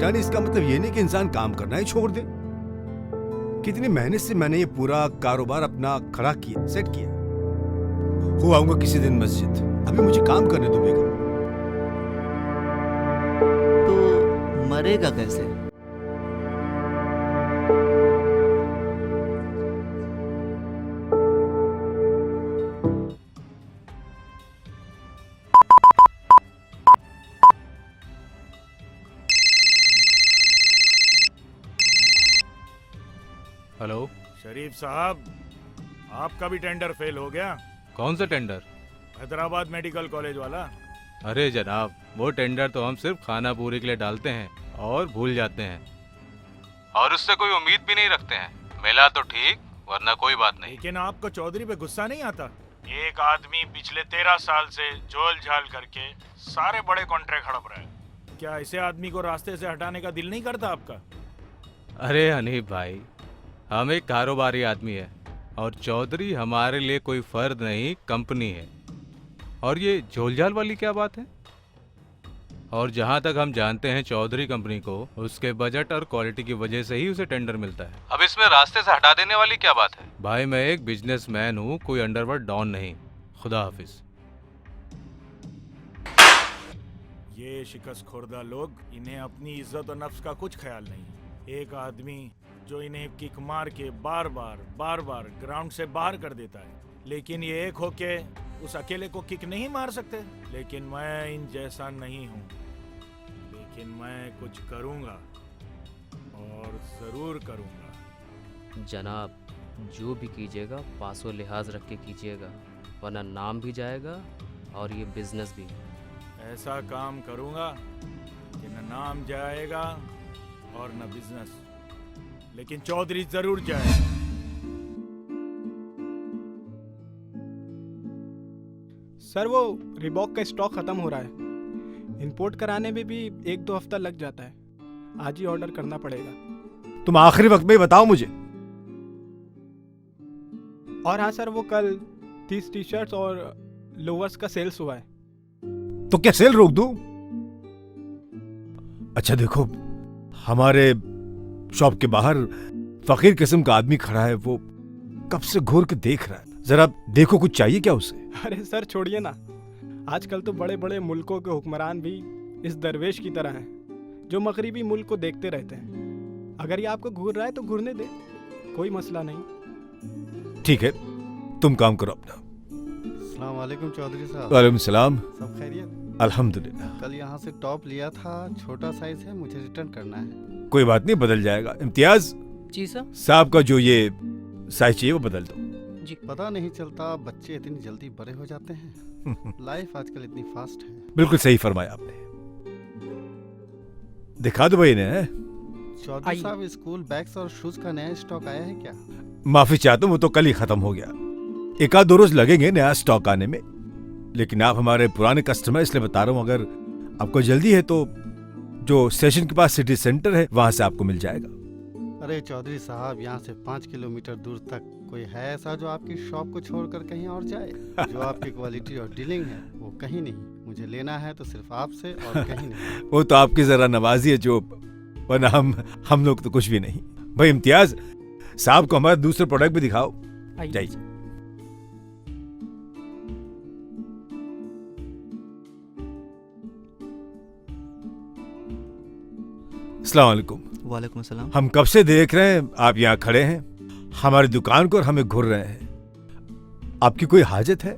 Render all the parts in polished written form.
बेटा नहीं इसका मतलब ये नहीं कि इंसान काम करना ही छोड़ दे। कितनी मेहनत से मैंने ये पूरा कारोबार अपना खड़ा किया, सेट किया। हो आऊंगा किसी दिन मस्जिद, अभी मुझे काम करने दो बेगम। तो मरेगा कैसे? हेलो शरीफ साहब, आपका भी टेंडर फेल हो गया। कौन सा टेंडर? हैदराबाद मेडिकल कॉलेज वाला। अरे जनाब, वो टेंडर तो हम सिर्फ खाना पूरी के लिए डालते हैं और भूल जाते हैं, और उससे कोई उम्मीद भी नहीं रखते हैं। मिला तो ठीक, वरना कोई बात नहीं। लेकिन आपको चौधरी पे गुस्सा नहीं आता? एक आदमी पिछले 13 साल से झोल झाल करके सारे बड़े कॉन्ट्रैक्ट हड़प रहा है। क्या ऐसे आदमी को रास्ते से हटाने का दिल नहीं करता आपका? अरे हनीफ भाई, हम एक कारोबारी आदमी है और चौधरी हमारे लिए कोई फर्द नहीं, कंपनी है। और ये झोलझाल वाली क्या बात है? और जहां तक हम जानते हैं चौधरी कंपनी को उसके बजट और क्वालिटी की वजह से ही उसे टेंडर मिलता है। अब इसमें रास्ते से हटा देने वाली क्या बात है? भाई मैं एक बिजनेसमैन हूँ, कोई अंडरवर्ल्ड डॉन नहीं। खुदा हाफिज। ये शिकस्त खुर्दा लोग, इन्हें अपनी इज्जत और नफ्स का कुछ ख्याल नहीं। एक आदमी जो इन्हें किक मार के बार बार ग्राउंड से बाहर कर देता है, लेकिन ये एक होके उस अकेले को किक नहीं मार सकते। लेकिन मैं इन जैसा नहीं हूँ, लेकिन मैं कुछ करूँगा और ज़रूर करूँगा। जनाब, जो भी कीजिएगा पासों लिहाज रख के कीजिएगा, वरना नाम भी जाएगा और ये बिजनेस भी। ऐसा काम करूँगा कि न नाम जाएगा और न बिजनेस, लेकिन चौधरी जरूर जाएगा। सर वो रिबॉक का स्टॉक खत्म हो रहा है, इंपोर्ट कराने में भी 1-2 हफ्ता लग जाता है। आज ही ऑर्डर करना पड़ेगा। तुम आखिरी वक्त में बताओ मुझे। और हाँ सर, वो कल 30 टी शर्ट्स और लोवर्स का सेल्स हुआ है। तो क्या सेल रोक दूं? अच्छा देखो, हमारे शॉप के बाहर फकीर किस्म का आदमी खड़ा है, वो कब से घूर के देख रहा है। जरा देखो, कुछ चाहिए क्या उसे? अरे सर छोड़िए ना, आजकल तो बड़े बड़े मुल्कों के हुक्मरान भी इस दरवेश की तरह हैं, जो मगरिबी मुल्क को देखते रहते हैं। अगर ये आपको घूर रहा है तो घूरने दे, कोई मसला नहीं। ठीक है, तुम काम करो अपना। अस्सलाम वालेकुम चौधरी साहब। वालेकुम सलाम। सब खैरियत? अल्हम्दुलिल्लाह। कल यहाँ से टॉप लिया था, छोटा साइज है, मुझे रिटर्न करना है। कोई बात नहीं, बदल जाएगा। इम्तियाज जी सर। साहब का जो ये साइज चाहिए वो बदल दो। जी। पता नहीं चलता बच्चे इतनी जल्दी बड़े हो जाते हैं। लाइफ आजकल इतनी फास्ट है। बिल्कुल सही फरमाया आपने। दिखा दो भाई ने। चौधरी साहब, स्कूल बैग्स और शूज का नया स्टॉक आया है क्या? माफी चाहता हूँ, वो तो कल ही खत्म हो गया। 1-2 रोज लगेंगे नया स्टॉक आने में, लेकिन आप हमारे पुराने कस्टमर, इसलिए बता रहा हूँ, अगर आपको जल्दी है तो जो स्टेशन के पास सिटी सेंटर है वहां से आपको मिल जाएगा। अरे चौधरी साहब, यहाँ से 5 किलोमीटर दूर तक कोई है ऐसा जो आपकी शॉप को छोड़कर कहीं और जाए? जो आपकी क्वालिटी और डीलिंग है वो कहीं नहीं। मुझे लेना है तो सिर्फ आपसे और कहीं नहीं। वो तो आपकी जरा नवाजी है जो, वरना हम लोग तो कुछ भी नहीं। भाई इम्तियाज साहब को हमारा दूसरे प्रोडक्ट भी दिखाओ। जाइए। अस्सलाम वालेकुम। वालेकुम सलाम। हम कब से देख रहे हैं आप यहाँ खड़े हैं हमारी दुकान को और हमें घूर रहे हैं। आपकी कोई हाजत है?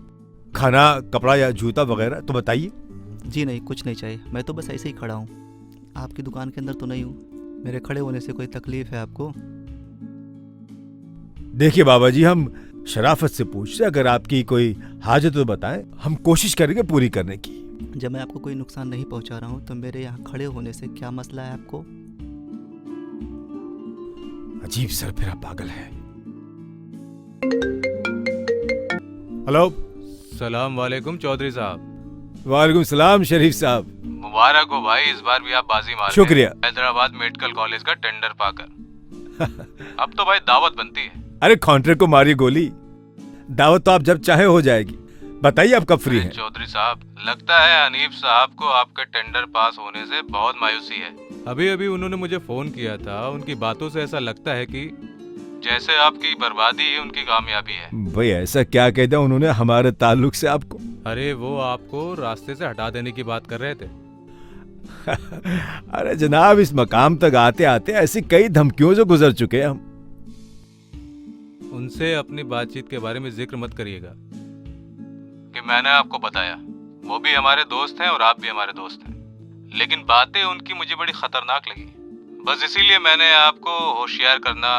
खाना, कपड़ा या जूता वगैरह तो बताइए। जी नहीं, कुछ नहीं चाहिए। मैं तो बस ऐसे ही खड़ा हूँ, आपकी दुकान के अंदर तो नहीं हूँ। मेरे खड़े होने से कोई तकलीफ है आपको? देखिए बाबा जी, हम शराफत से पूछ रहे, अगर आपकी कोई हाजत तो बताएं, हम कोशिश करेंगे पूरी करने की। जब मैं आपको कोई नुकसान नहीं पहुँचा रहा हूँ तो मेरे यहाँ खड़े होने से क्या मसला है आपको? अजीब सरफिरा पागल है। हेलो। सलाम वालेकुम चौधरी साहब। वालेकुम सलाम शरीफ साहब। मुबारक हो भाई, इस बार भी आप बाजी मार गए। शुक्रिया। हैदराबाद मेडिकल कॉलेज का टेंडर पाकर। अब तो भाई दावत बनती है। अरे कॉन्ट्रैक्ट को मारी गोली, दावत तो आप जब चाहे हो जाएगी। बताइए आप कब फ्री हैं? चौधरी साहब, लगता है हनीफ साहब को आपके टेंडर पास होने से बहुत मायूसी है। अभी अभी उन्होंने मुझे फोन किया था। उनकी बातों से ऐसा लगता है कि जैसे आपकी बर्बादी ही उनकी कामयाबी है। भाई ऐसा क्या कह दिया उन्होंने हमारे ताल्लुक से आपको? अरे वो आपको रास्ते से हटा देने की बात कर रहे थे। अरे जनाब, इस मकाम तक आते आते ऐसी कई धमकियों से गुजर चुके हैं हम। उनसे अपनी बातचीत के बारे में जिक्र मत करिएगा कि मैंने आपको बताया। वो भी हमारे दोस्त हैं और आप भी हमारे दोस्त हैं, लेकिन बातें उनकी मुझे बड़ी खतरनाक लगी। बस इसीलिए मैंने आपको होशियार करना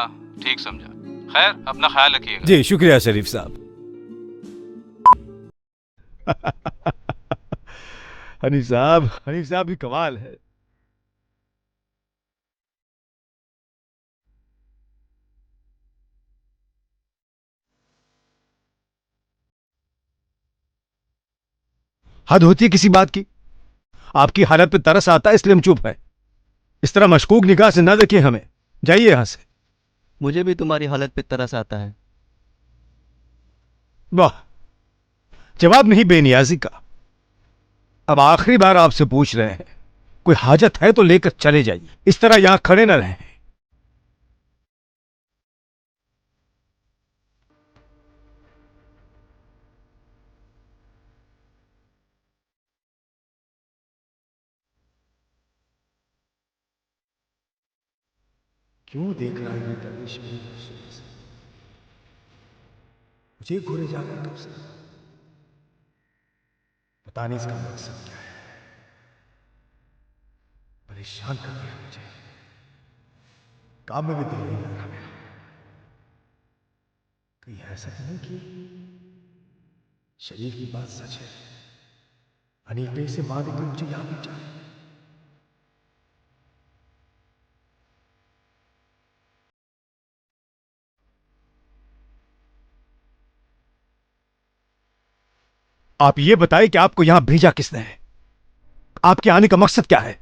ठीक समझा। खैर, अपना ख्याल रखिएगा। जी शुक्रिया शरीफ साहब। हनीफ साहब भी कमाल है। हद होती है किसी बात की। आपकी हालत पे तरस आता है इसलिए हम चुप हैं। इस तरह मशकूक निगाह से ना देखिए हमें। जाइए यहां से। मुझे भी तुम्हारी हालत पे तरस आता है। वाह, जवाब नहीं बेनियाजी का। अब आखिरी बार आपसे पूछ रहे हैं, कोई हाजत है तो लेकर चले जाइए, इस तरह यहां खड़े न रहें। क्यों देख रहा है ये दरवेश मेरी खूबसूरती से? मुझे घूरे जाकर कब से, पता नहीं इसका मकसद क्या है। परेशान कर दिया मुझे, काम में भी दिल नहीं लग रहा मेरा। कहीं ऐसा तो नहीं कि शरीफ की बात सच है, हनीफ पे इसे मार देकर मुझे यहां भी जाए। आप ये बताएं कि आपको यहां भेजा किसने है? आपके आने का मकसद क्या है?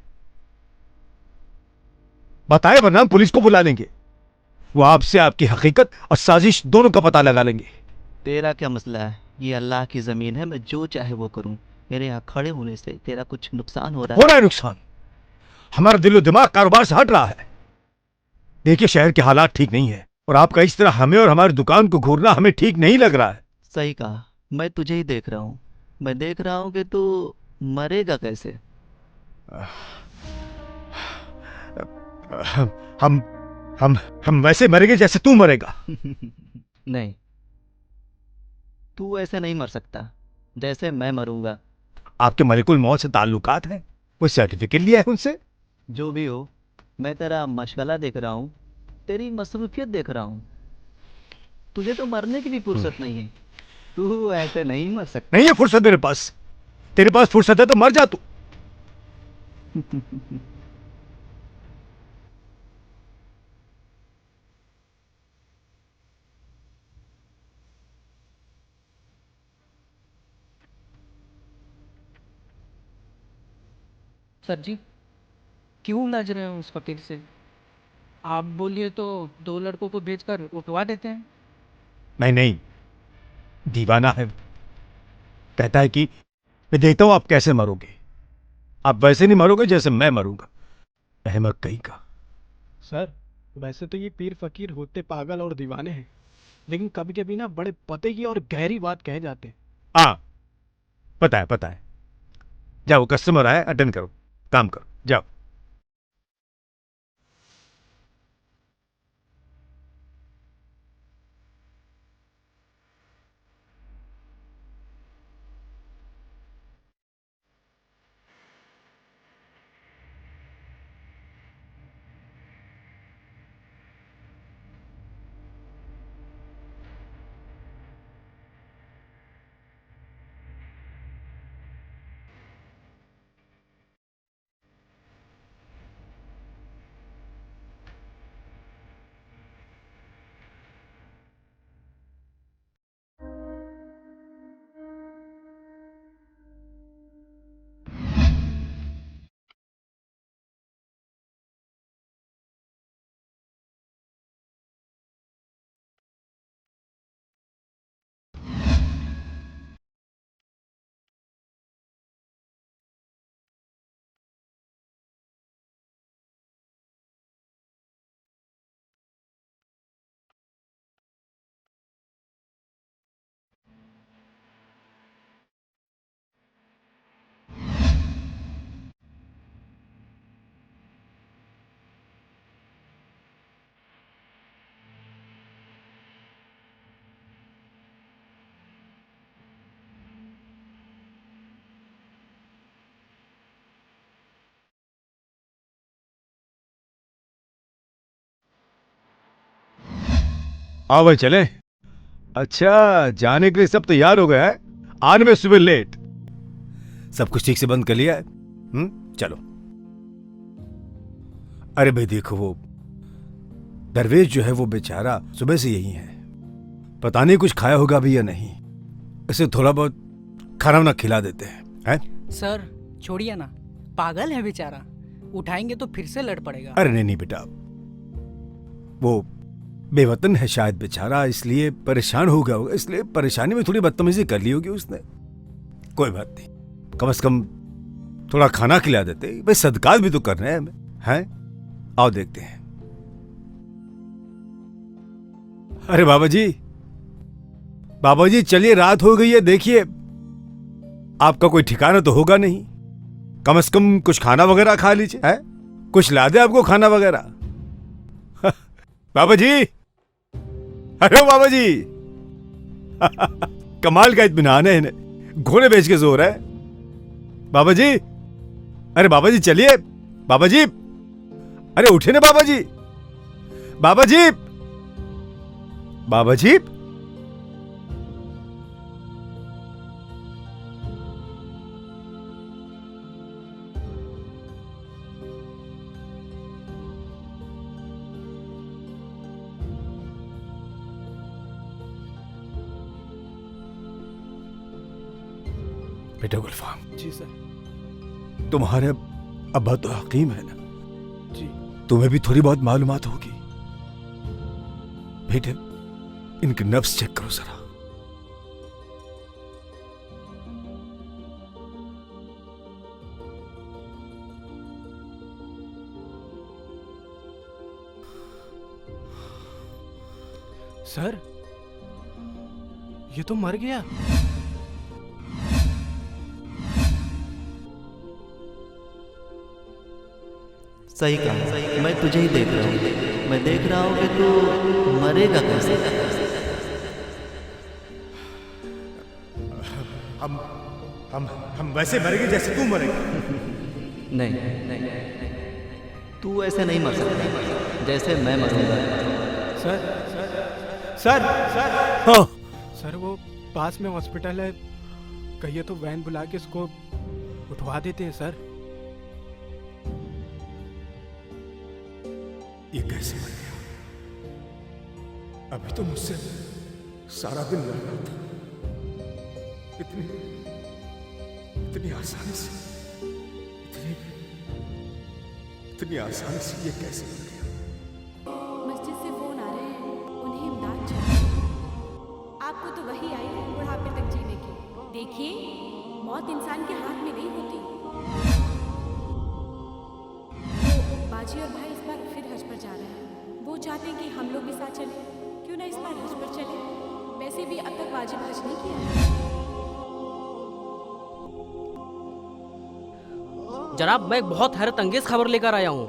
बताएं वरना हम पुलिस को बुला लेंगे। वो आपसे आपकी हकीकत और साजिश दोनों का पता लगा लेंगे। तेरा क्या मसला है? ये अल्लाह की ज़मीन है, मैं जो चाहे वो करूं। मेरे यहाँ खड़े होने से तेरा कुछ नुकसान हो रहा हो है? रहा है नुकसान। हमारा दिलो दिमाग कारोबार से हट रहा है। देखिए शहर के हालात ठीक नहीं है और आपका इस तरह हमें और हमारी दुकान को घूरना हमें ठीक नहीं लग रहा है। सही कहा, मैं तुझे ही देख रहा हूँ। मैं देख रहा हूँ कि तू मरेगा कैसे। हम हम हम वैसे मरेंगे जैसे तू मरेगा। नहीं, तू ऐसे नहीं मर सकता जैसे मैं मरूंगा। आपके मलिकुल मौत से ताल्लुकात हैं? कोई सर्टिफिकेट लिया है उनसे? जो भी हो, मैं तेरा मशगला देख रहा हूँ, तेरी मसरूफियत देख रहा हूँ। तुझे तो मरने की भी फुर्सत नहीं है। तू ऐसे नहीं मर सकता। नहीं है फुर्सत मेरे पास। तेरे पास फुर्सत है तो मर जा तू। सर जी, क्यों लज रहे हो उस फकीर से? आप बोलिए तो 2 लड़कों को भेजकर उठवा देते हैं। नहीं नहीं, दीवाना है। कहता है कि मैं देखता हूं आप कैसे मरोगे। आप वैसे नहीं मरोगे जैसे मैं मरूंगा। अहमक कहीं का। सर, वैसे तो ये पीर फकीर होते पागल और दीवाने हैं, लेकिन कभी कभी ना बड़े पते की और गहरी बात कह जाते हैं। हाँ, पता है पता है। जाओ, कस्टमर आया, अटेंड करो, काम करो, जाओ। आओ भाई चले। अच्छा, जाने के लिए सब तैयार हो गया है? आने में सुबह लेट। सब कुछ ठीक से बंद कर लिया है? चलो। अरे भाई देखो, वो दरवेश जो है वो बेचारा सुबह से यही है। पता नहीं कुछ खाया होगा भी या नहीं। इसे थोड़ा बहुत खाना वाना खिला देते हैं। सर छोड़िए ना, पागल है बेचारा, उठाएंगे तो फिर से लड़ पड़ेगा। अरे नहीं नहीं बेटा, वो बेवतन है शायद बेचारा, इसलिए परेशान हो गया होगा, इसलिए परेशानी में थोड़ी बदतमीजी कर ली होगी उसने। कोई बात नहीं, कम से कम थोड़ा खाना खिला देते भाई, सदकात भी तो कर रहे हैं हमें, हैं? आओ देखते हैं। अरे बाबा जी चलिए, रात हो गई है, देखिए आपका कोई ठिकाना तो होगा नहीं, कम से कम कुछ खाना वगैरह खा लीजिए। है कुछ ला दे आपको खाना वगैरह। बाबा जी, अरे बाबा जी। कमाल का इत्मीनान है इन्हें, घोड़े बेच के जोर है। बाबा जी, अरे बाबा जी चलिए। बाबा जी, अरे उठे ना बाबा जी। बाबा जी, बाबा जी। बेटा गुलफाम, जी सर। तुम्हारे अब्बा तो हकीम है ना? जी। तुम्हें भी थोड़ी बहुत मालूमात होगी। बेटे, इनके नफ्स चेक करो जरा। सर, ये तो मर गया। सही कहा, मैं तुझे ही देख रहा हूँ। मैं देख रहा हूँ कि तू मरेगा कैसे। हम वैसे मरेंगे जैसे तू मरेगा। नहीं, तू ऐसे नहीं मर सकता जैसे मैं मरूंगा। सर, हाँ। सर वो पास में हॉस्पिटल है, कहिए तो वैन बुला के इसको उठवा देते हैं सर। ये कैसे मर गया? अभी तो मुझसे सारा दिन लड़ रहा था, इतनी आसानी से, इतनी आसानी से ये कैसे मर गया? मस्जिद से फोन आ रहे हैं, उन्हें इमदाद चाहिए। आपको तो वही आई है बुढ़ापे तक जीने की। देखिए, मौत इंसान के हाथ में नहीं होती। तो बाजी और भाई इस बार फिर हज पर जा रहे हैं। वो चाहते हैं कि हम लोग के साथ चलें। क्यों ना इस बार हज पर चलें? वैसे भी अब तक वाजिब हज नहीं किया। जनाब, मैं एक बहुत हैरत अंगेज खबर लेकर आया हूँ।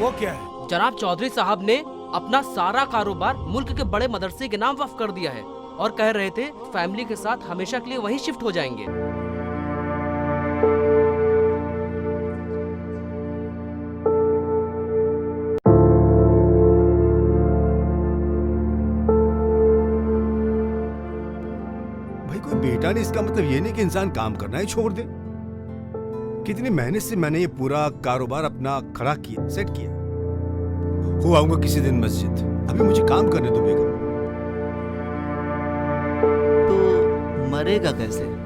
वो क्या है? जनाब, चौधरी साहब ने अपना सारा कारोबार मुल्क के बड़े मदरसे के नाम वक्फ कर दिया है और कह रहे थे फैमिली के साथ हमेशा के लिए वहीं शिफ्ट हो जाएंगे। भाई कोई बेटा नहीं, इसका मतलब ये नहीं कि इंसान काम करना ही छोड़ दे। कितनी मेहनत से मैंने ये पूरा कारोबार अपना खड़ा किया, सेट किया। हो आऊंगा किसी दिन मस्जिद, अभी मुझे काम करने दो बेगम। तो मरेगा कैसे?